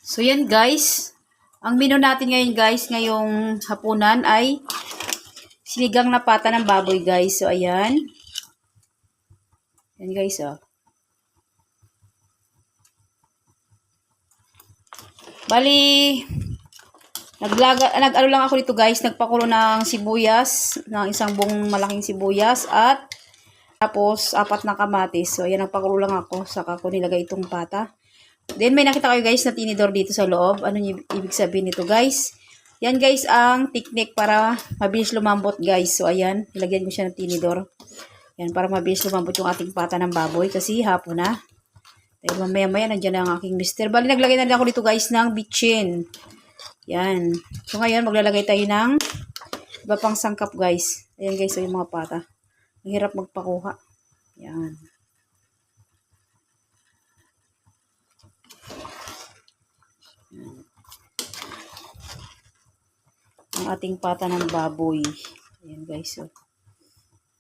So yan guys, ang menu natin ngayon guys, ngayong hapunan ay sinigang na pata ng baboy guys. So ayan. Yan guys oh. Bali, nag-ano lang ako dito guys, nagpakulo ng sibuyas, ng isang buong malaking sibuyas at tapos 4 na kamatis. So ayan, nagpakulo lang ako, saka ko nilagay itong pata. Then may nakita kayo guys na tinidor dito sa loob. Ano ibig sabihin nito guys? Yan guys ang technique para mabilis lumambot guys. So ayan, nilagyan ko siya ng tinidor. Yan, para mabilis lumambot yung ating pata ng baboy kasi hapon na. Dahil mamaya-maya nandiyan na ang aking mister. Bali naglagay na din ako dito guys ng bitchin. Yan. So ngayon maglalagay tayo ng iba pang sangkap guys. Ayan guys, so yung mga pata. Ang hirap magpakuha. Yan. Ang ating pata ng baboy. Ayan guys. So.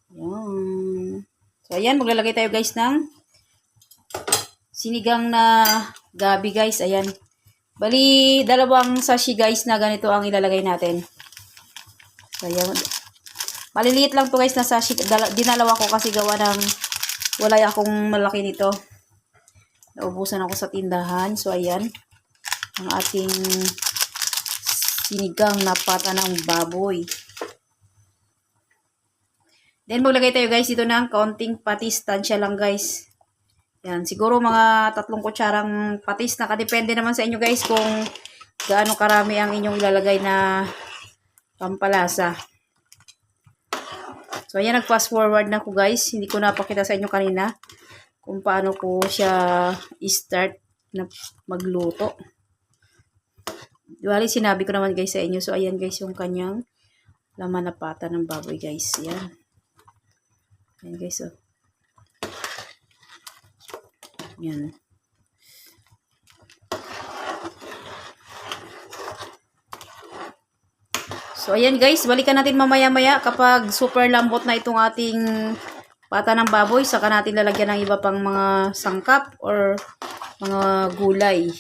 Ayan. So ayan, maglalagay tayo guys ng sinigang na gabi guys. Ayan. Bali, dalawang sashi guys na ganito ang ilalagay natin. So ayan. Maliliit lang to guys na sashi. Dinalawa ko kasi gawa ng wala akong malaki nito. Naubusan ako sa tindahan. So ayan. Ang ating sinigang na pata ng baboy. Then maglagay tayo guys dito ng kaunting patis, tansya lang guys. Yan, siguro mga 3 kutsarang patis. Nakadepende naman sa inyo guys kung gaano karami ang inyong ilalagay na pampalasa. So ayan, nag-fast forward na ko guys. Hindi ko napakita sa inyo kanina kung paano ko siya i-start na magluto. Bali, sinabi ko naman guys sa inyo. So, ayan guys yung kanyang laman na pata ng baboy guys. Ayan. Ayan guys oh. Ayan. So, ayan guys. Balikan natin mamaya-maya kapag super lambot na itong ating pata ng baboy. Saka natin lalagyan ng iba pang mga sangkap or mga gulay.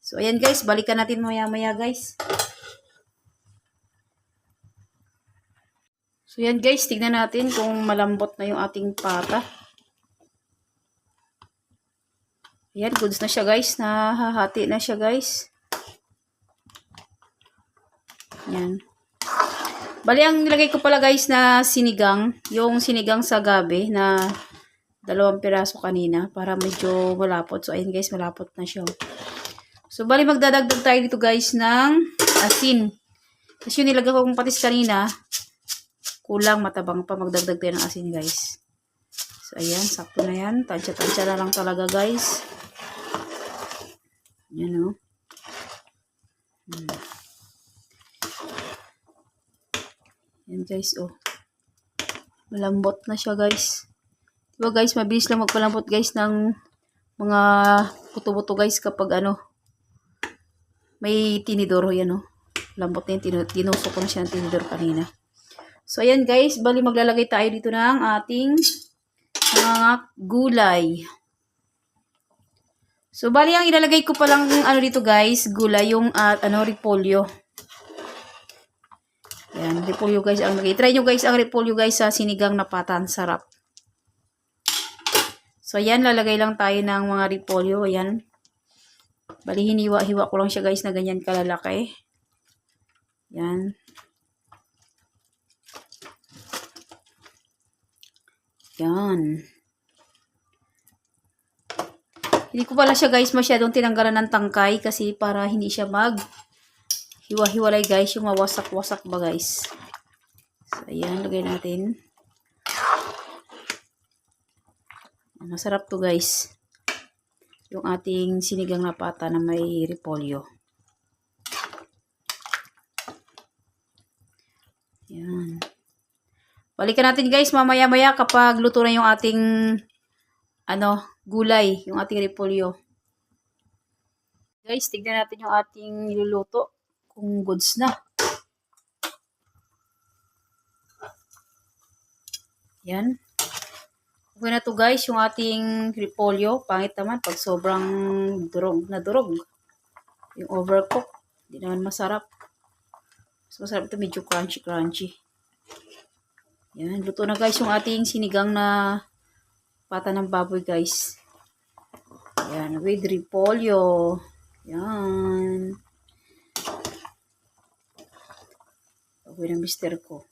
So, ayan guys, balikan natin maya-maya guys. So, ayan guys, tignan natin kung malambot na yung ating pata. Ayan, goods na siya guys. Nahahati na siya guys. Ayan. Bali, ang nilagay ko pala guys na sinigang, yung sinigang sa gabi na 2 piraso kanina para medyo malapot. So, ayan guys, malapot na siya. So, bali magdadagdag tayo dito guys ng asin. Kasi yung nilagay kong patis kanina, kulang, matabang pa. Magdagdag tayo ng asin guys. So, ayan, sakto na yan. Tansya-tansya na lang talaga guys. Yan o. Yan guys, oh. Malambot na siya guys. Diba guys, mabilis lang magpalambot guys ng mga buto-buto guys kapag ano, may tinidor yan, oh. Lambot na yung tinusok ko na siya ng tinidor kanina. So, ayan guys. Bali, maglalagay tayo dito ng ating mga gulay. So, bali, ang ilalagay ko palang ano dito guys, gulay, yung repolyo. Ayan, repolyo guys ang lagay. Try nyo guys ang repolyo guys sa sinigang na pata. Sarap. So, ayan, lalagay lang tayo ng mga repolyo. Ayan. Bali, hiniwa-hiwa ko lang siya guys na ganyan kalalaki. Yan. Yan. Hindi ko pala siya guys masyadong tinanggalan ng tangkay kasi para hindi siya hiwa-hiwalay guys. Yung mawasak-wasak ba guys. So, ayan. Lagay natin. Masarap to guys. Yung ating sinigang na pata na may repolyo. Yan. Balikan natin guys mamaya-maya kapag luto na yung ating gulay, yung ating repolyo. Guys, tignan natin yung ating niluluto kung goods na. Yan. Okay na to guys, yung ating repolyo. Pangit naman pag sobrang durog na durog. Yung overcook, hindi naman masarap. Mas masarap ito, medyo crunchy. Yan, luto na guys yung ating sinigang na pata ng baboy guys. Yan, with repolyo. Yan. Baboy ng mister ko.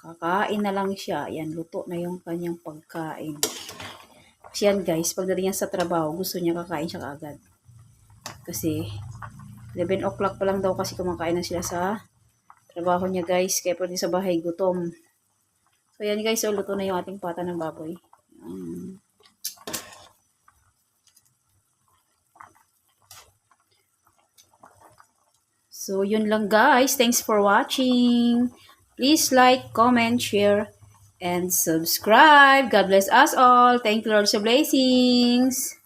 Kakain na lang siya. Yan, luto na yung kanyang pagkain. Kasi yan guys, pagdating niya sa trabaho, gusto niya kakain siya kaagad. Kasi 11 o'clock pa lang daw kasi kumakain na sila sa trabaho niya guys. Kaya pwede sa bahay gutom. So yan guys, so luto na yung ating pata ng baboy. So yun lang guys. Thanks for watching. Please like, comment, share, and subscribe. God bless us all. Thank you Lord sa blessings.